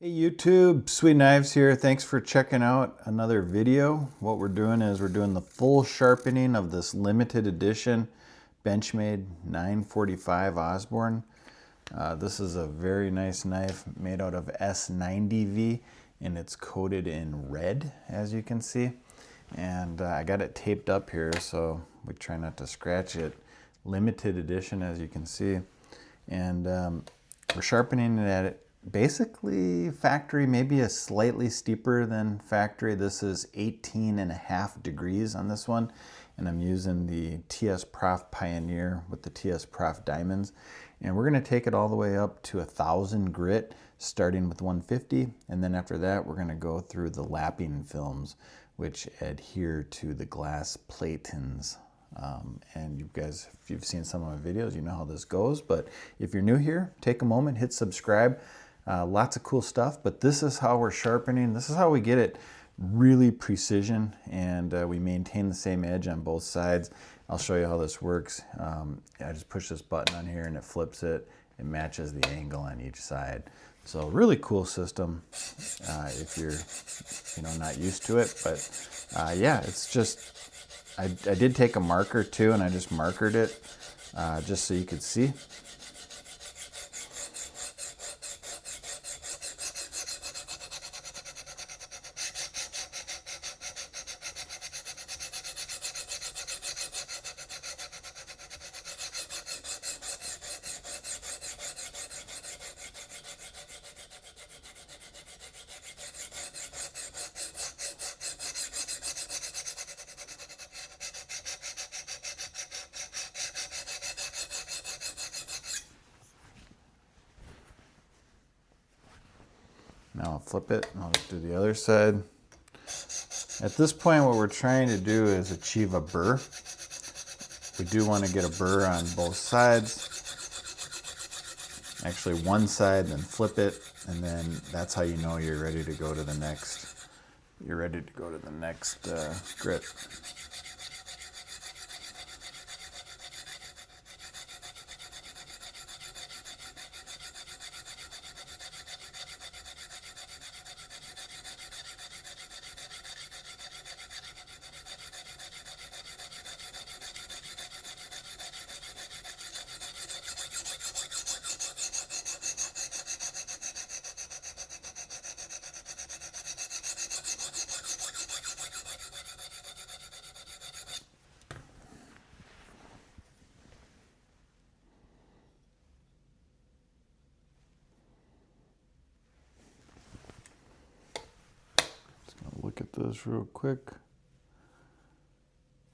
Hey YouTube, Sweetknives here. Thanks for checking out another video. What we're doing is we're doing the full sharpening of this limited edition Benchmade 945 Osborne. This is a very nice knife made out of S90V and it's coated in red, as you can see. And I got it taped up here so we try not to scratch it. Limited edition, as you can see. And we're sharpening it at it. Basically factory, maybe a slightly steeper than factory. This is 18.5 degrees on this one, and I'm using the TS Prof Pioneer with the TS Prof diamonds, and we're going to take it all the way up to 1000 grit, starting with 150, and then after that we're going to go through the lapping films which adhere to the glass platins. And you guys, if you've seen some of my videos, you know how this goes, but if you're new here, take a moment, hit subscribe. Lots of cool stuff, but this is how we're sharpening. This is how we get it really precision, and we maintain the same edge on both sides. I'll show you how this works. I just push this button on here and it flips it. It matches the angle on each side. So really cool system if you're not used to it. But yeah, it's just, I did take a marker too, and I just markered it just so you could see. Now I'll flip it and I'll just do the other side. At this point, what we're trying to do is achieve a burr. We do want to get a burr on both sides. Actually one side, then flip it, and then that's how you know you're ready to go to the next. You're ready to go to the next grit. Look at this real quick.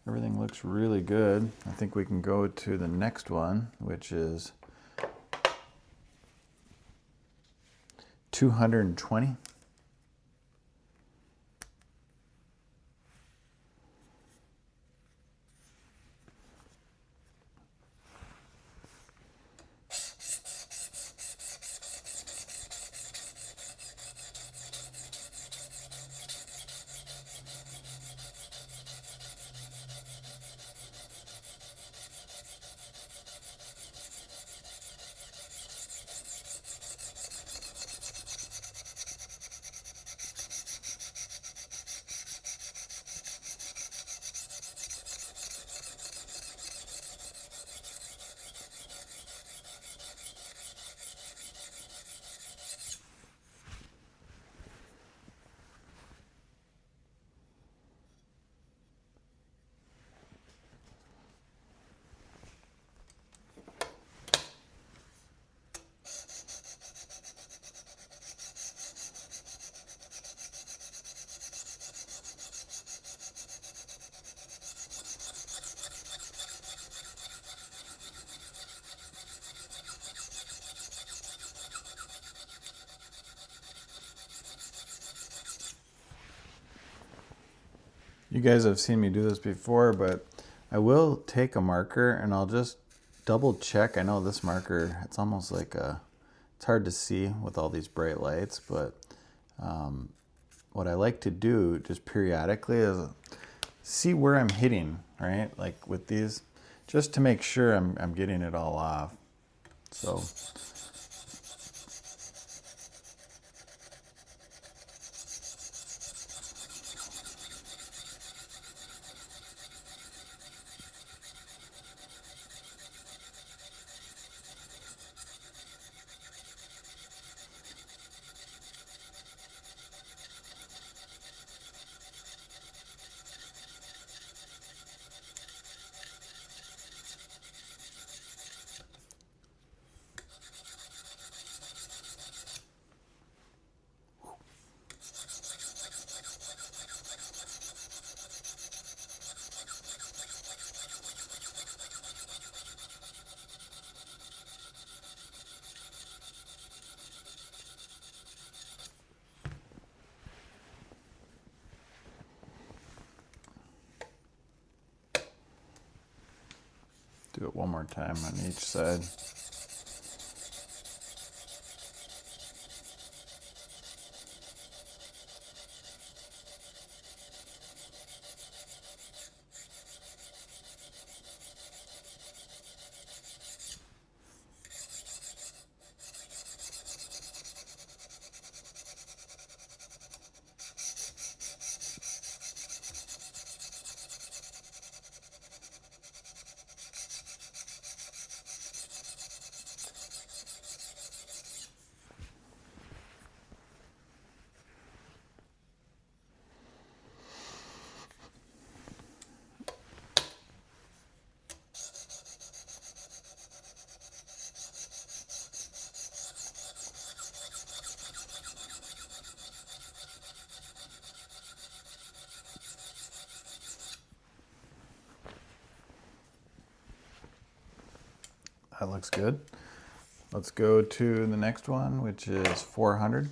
Everything looks really good. I think we can go to the next one, which is 220. You guys have seen me do this before, but I will take a marker and I'll just double check. I know this marker, it's almost like it's hard to see with all these bright lights, but what I like to do just periodically is see where I'm hitting, right? Like with these, just to make sure I'm getting it all off. So Do it one more time on each side. That looks good. Let's go to the next one, which is 400.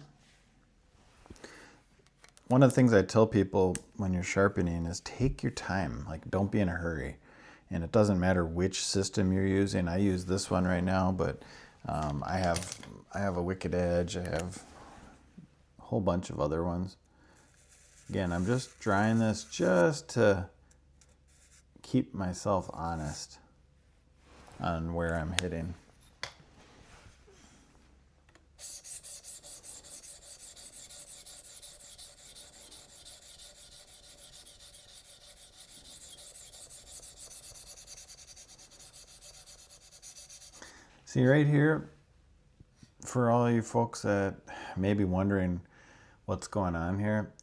One of the things I tell people when you're sharpening is take your time. Like, don't be in a hurry. And it doesn't matter which system you're using. I use this one right now, but I have a Wicked Edge. I have a whole bunch of other ones. Again, I'm just trying this just to keep myself honest on where I'm hitting. See right here, for all you folks that may be wondering what's going on here,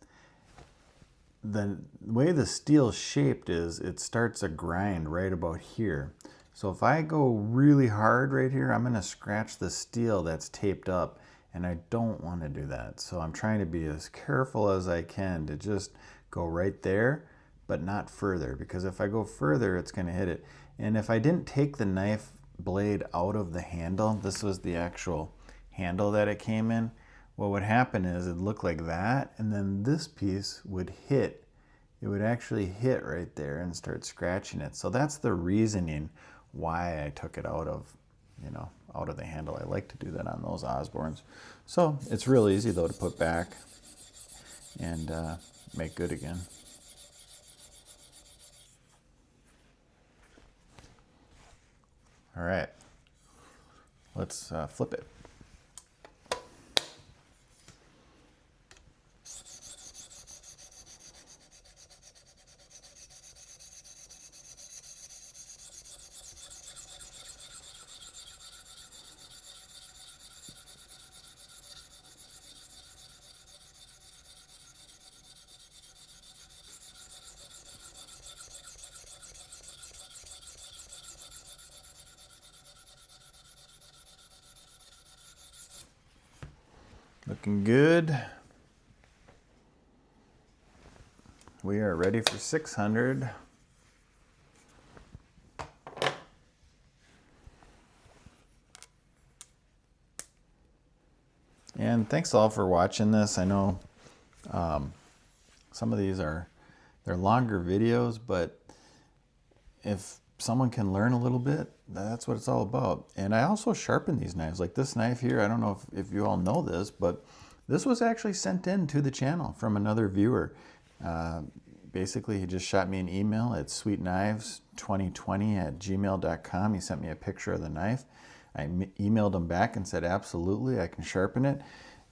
the way the steel's shaped is it starts a grind right about here. So if I go really hard right here, I'm going to scratch the steel that's taped up, and I don't want to do that. So I'm trying to be as careful as I can to just go right there, but not further, because if I go further, it's going to hit it. And if I didn't take the knife blade out of the handle, this was the actual handle that it came in, what would happen is it'd look like that, and then this piece would hit. It would actually hit right there and start scratching it. So that's the reasoning why I took it out of, out of the handle. I like to do that on those Osbornes. So it's real easy though to put back and make good again. All right, let's flip it. Looking good. We are ready for 600. And thanks all for watching this. I know some of these they're longer videos, but if someone can learn a little bit, that's what it's all about. And I also sharpen these knives. Like this knife here, I don't know if you all know this, but this was actually sent in to the channel from another viewer. Basically, he just shot me an email at sweetknives2020@gmail.com. He sent me a picture of the knife. I emailed him back and said, absolutely, I can sharpen it.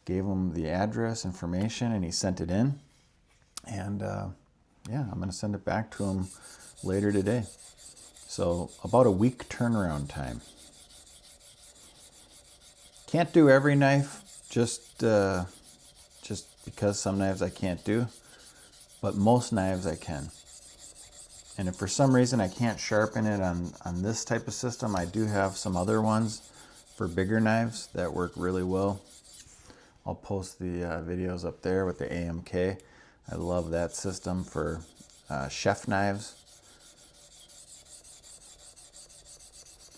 Gave him the address, information, and he sent it in. And yeah, I'm going to send it back to him later today. So about a week turnaround time. Can't do every knife, just because some knives I can't do, but most knives I can. And if for some reason I can't sharpen it on this type of system, I do have some other ones for bigger knives that work really well. I'll post the videos up there with the AMK. I love that system for chef knives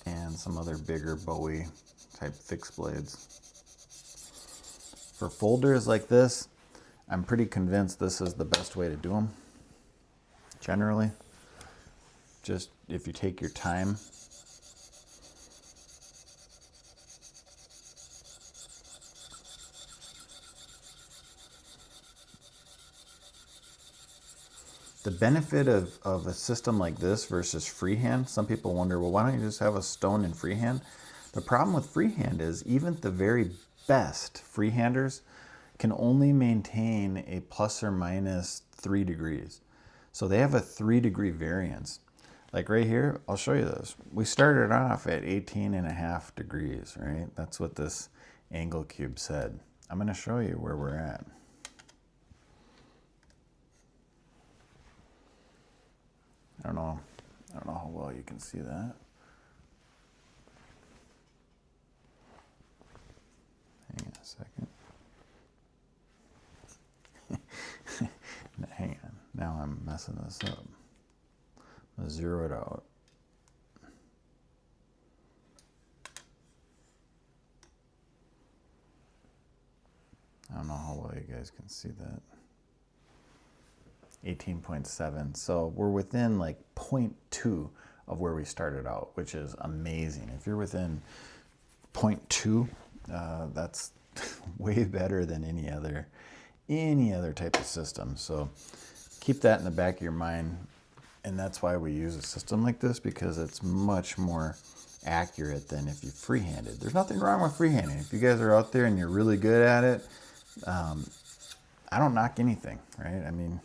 and some other bigger Bowie type fixed blades. For folders like this, I'm pretty convinced this is the best way to do them. Generally, just if you take your time The benefit of a system like this versus freehand, some people wonder, well, why don't you just have a stone in freehand? The problem with freehand is even the very best freehanders can only maintain a plus or minus 3 degrees. So they have a 3-degree variance. Like right here, I'll show you this. We started off at 18.5 degrees, right? That's what this angle cube said. I'm going to show you where we're at. I don't know how well you can see that. Hang on a second. Hang on. Now I'm messing this up. I'm gonna zero it out. I don't know how well you guys can see that. 18.7. So we're within like 0.2 of where we started out, which is amazing. If you're within 0.2, that's way better than any other type of system. So keep that in the back of your mind. And that's why we use a system like this, because it's much more accurate than if you freehanded. There's nothing wrong with freehanding. If you guys are out there and you're really good at it, I don't knock anything, right? I mean,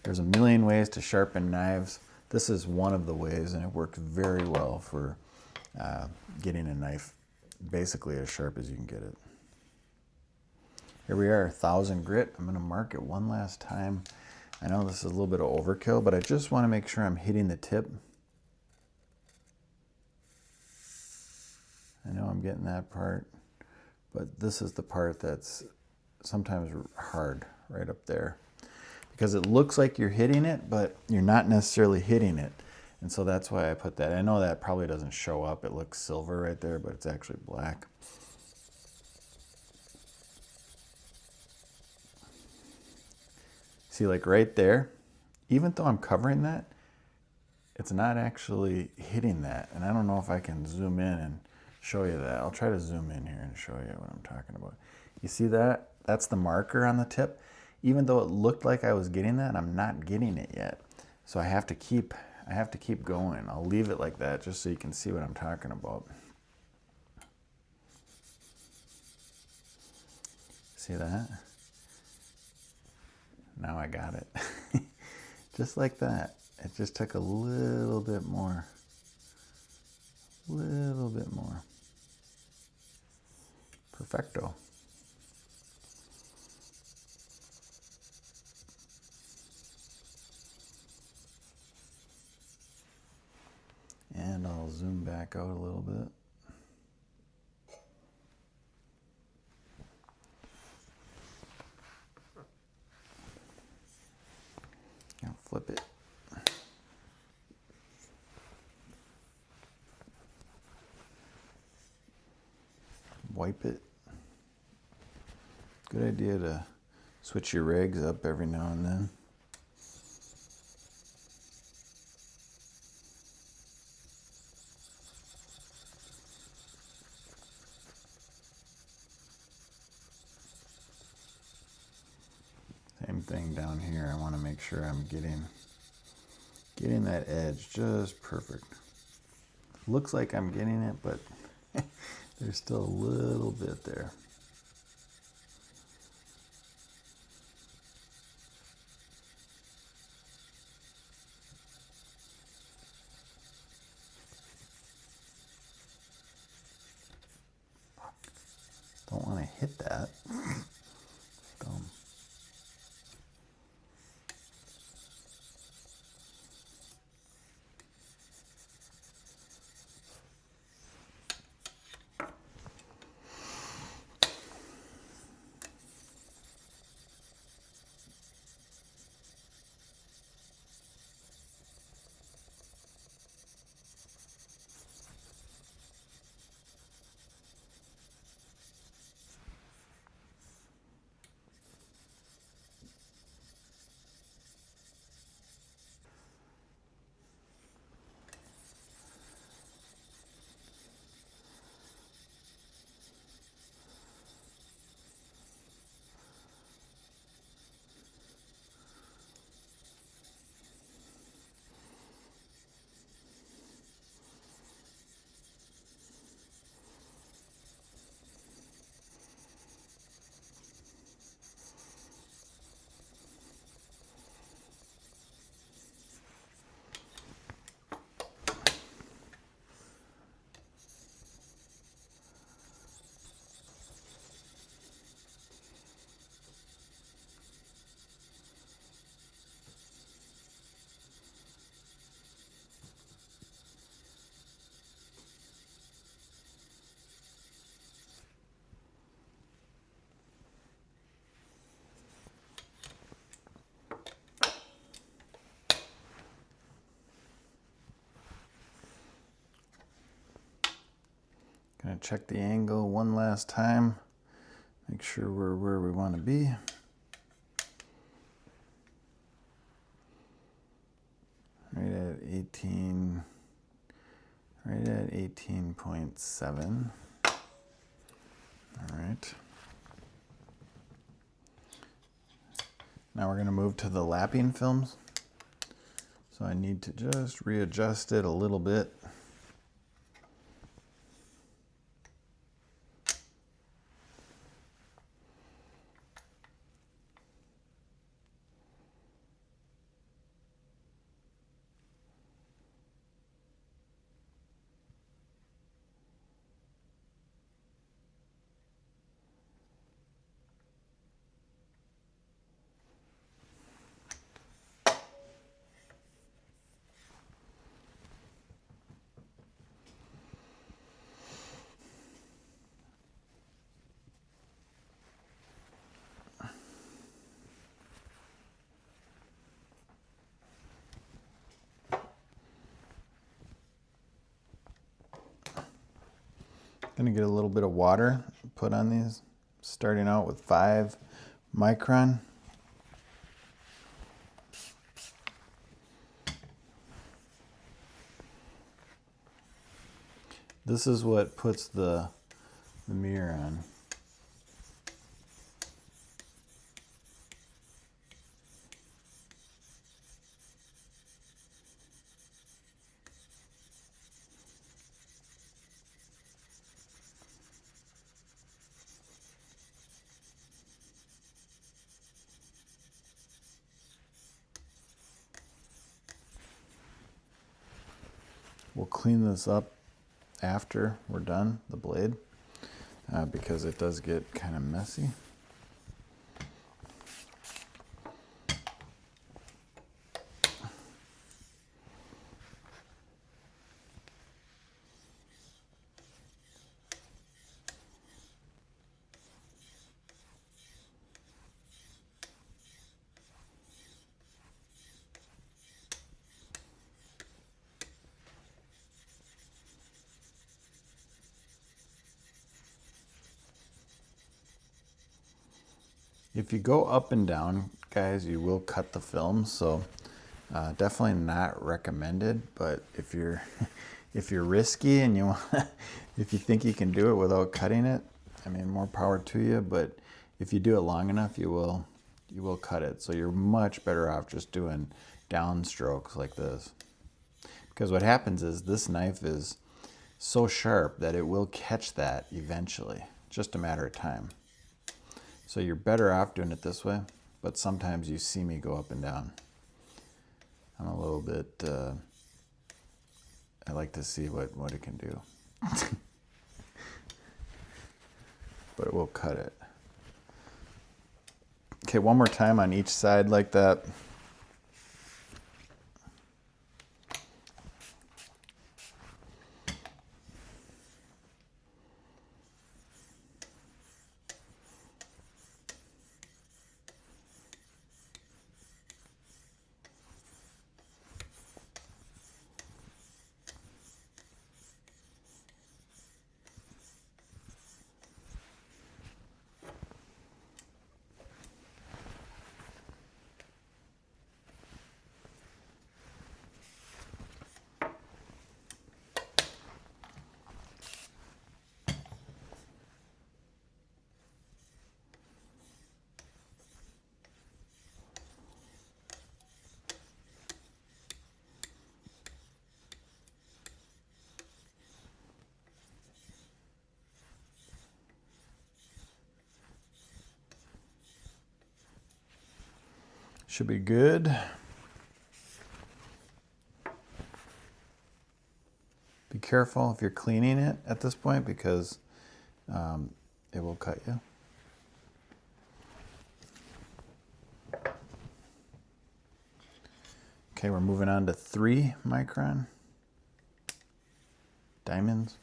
there's a million ways to sharpen knives. This is one of the ways, and it works very well for getting a knife basically as sharp as you can get it. Here we are, 1000 grit. I'm gonna mark it one last time. I know this is a little bit of overkill, but I just wanna make sure I'm hitting the tip. I know I'm getting that part, but this is the part that's sometimes hard, right up there. Because it looks like you're hitting it, but you're not necessarily hitting it. And so that's why I put that. I know that probably doesn't show up. It looks silver right there, but it's actually black. See, like right there, even though I'm covering that, it's not actually hitting that. And I don't know if I can zoom in and show you that. I'll try to zoom in here and show you what I'm talking about. You see that? That's the marker on the tip. Even though it looked like I was getting that, I'm not getting it yet. So I have to keep going. I'll leave it like that just so you can see what I'm talking about. See that? Now I got it. Just like that. It just took a little bit more. Little bit more. Perfecto. And I'll zoom back out a little bit. I'll flip it. Wipe it. Good idea to switch your rigs up every now and then. Same thing down here. I want to make sure I'm getting that edge just perfect. Looks like I'm getting it, but there's still a little bit there. Don't want to hit that. Dumb. Gonna check the angle one last time. Make sure we're where we want to be. Right at 18, right at 18.7. All right. Now we're gonna move to the lapping films. So I need to just readjust it a little bit. Gonna get a little bit of water put on these, starting out with 5 micron. This is what puts the mirror on. We'll clean this up after we're done, the blade, because it does get kind of messy. If you go up and down, guys, you will cut the film, so definitely not recommended. But if you're if you're risky and you want, if you think you can do it without cutting it, I mean, more power to you. But if you do it long enough, you will cut it. So you're much better off just doing down strokes like this, because what happens is this knife is so sharp that it will catch that eventually, just a matter of time. So you're better off doing it this way, but sometimes you see me go up and down. I'm a little bit, I like to see what it can do. But we'll cut it. Okay, one more time on each side like that. Should be good. Be careful if you're cleaning it at this point, because it will cut you. Okay, we're moving on to 3 micron diamonds.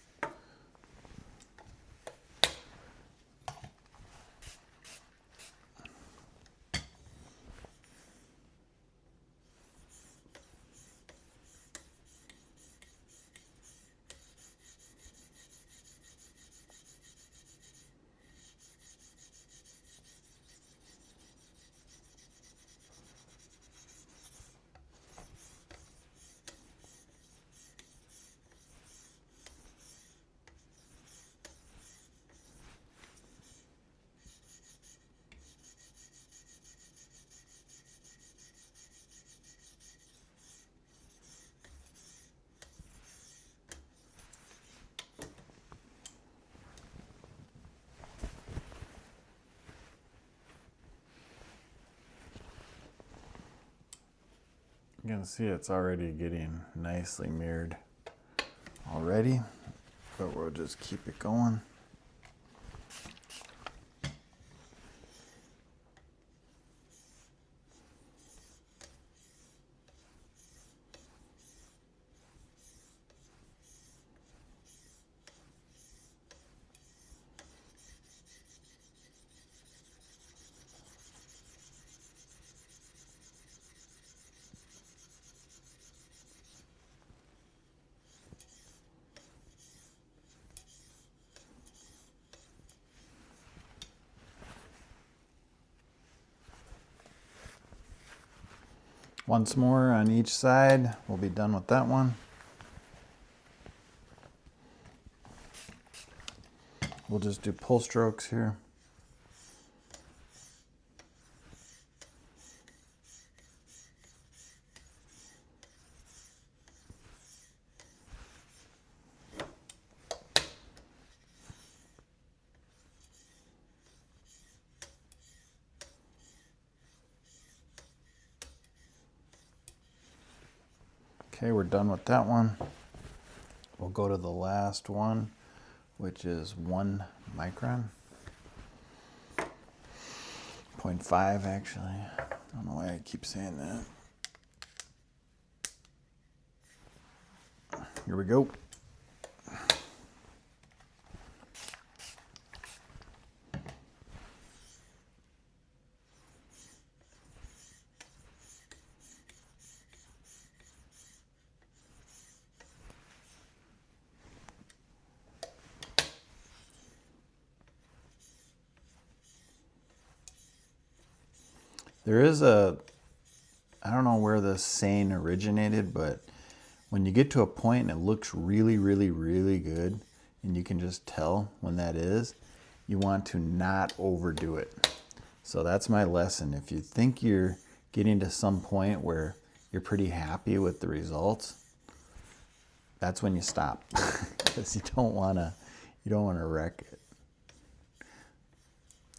You can see it's already getting nicely mirrored already, but we'll just keep it going. Once more on each side, we'll be done with that one. We'll just do pull strokes here. Okay, we're done with that one. We'll go to the last one, which is 1 micron. 0.5 actually. I don't know why I keep saying that. Here we go. There is a, I don't know where this saying originated, but when you get to a point and it looks really, really, really good, and you can just tell when that is, you want to not overdo it. So that's my lesson. If you think you're getting to some point where you're pretty happy with the results, that's when you stop, because you don't want to wreck it.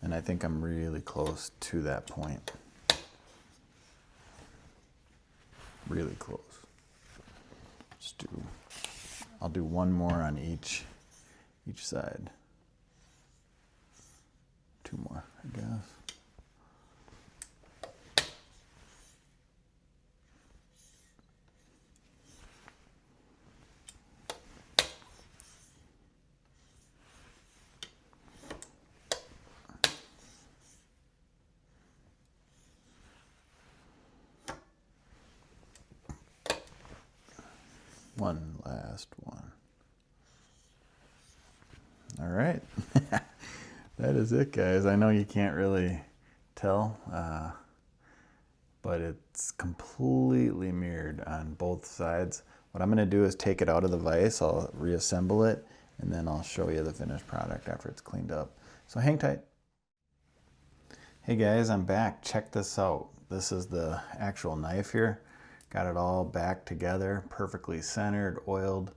And I think I'm really close to that point. Really close. I'll do one more on each side. 2 more, I guess. One last one. All right. That is it, guys. I know you can't really tell, but it's completely mirrored on both sides. What I'm going to do is take it out of the vise, I'll reassemble it, and then I'll show you the finished product after it's cleaned up. So hang tight. Hey guys, I'm back. Check this out. This is the actual knife here. Got it all back together, perfectly centered, oiled,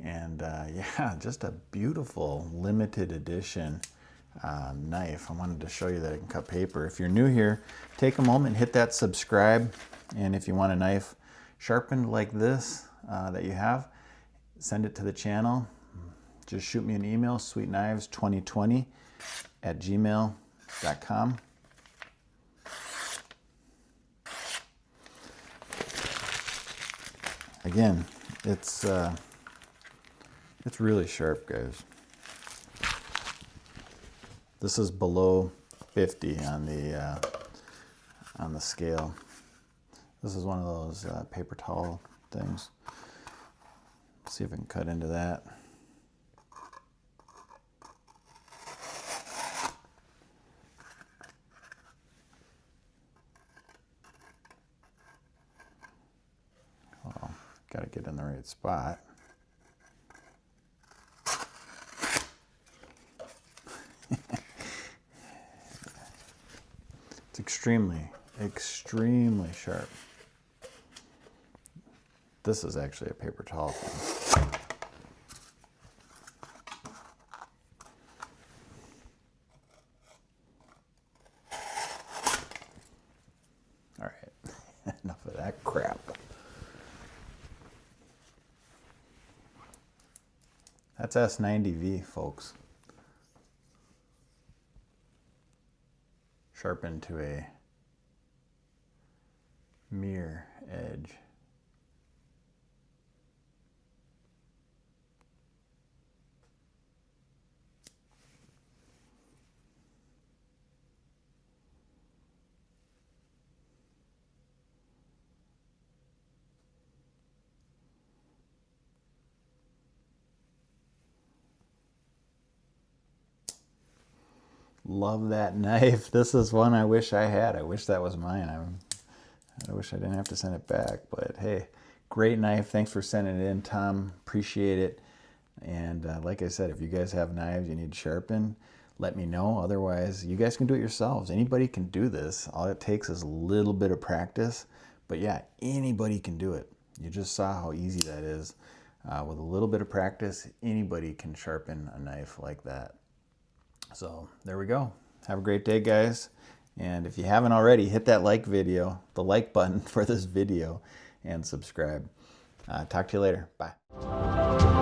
and yeah, just a beautiful limited edition knife. I wanted to show you that I can cut paper. If you're new here, take a moment, hit that subscribe, and if you want a knife sharpened like this that you have, send it to the channel. Just shoot me an email, sweetknives2020@gmail.com. Again, it's really sharp, guys. This is below 50 on the scale. This is one of those paper towel things. Let's see if I can cut into that. Well, got to get in the right spot. It's extremely sharp. This is actually a paper towel thing. All right, enough of that crap. That's S90V, folks. Sharpened to a mere edge. Love that knife. This is one I wish I had. I wish that was mine. I wish I didn't have to send it back. But hey, great knife. Thanks for sending it in, Tom. Appreciate it. And like I said, if you guys have knives you need to sharpen, let me know. Otherwise, you guys can do it yourselves. Anybody can do this. All it takes is a little bit of practice. But yeah, anybody can do it. You just saw how easy that is. With a little bit of practice, anybody can sharpen a knife like that. So there we go. Have a great day, guys. And if you haven't already, hit that the like button for this video, and subscribe. Talk to you later. Bye.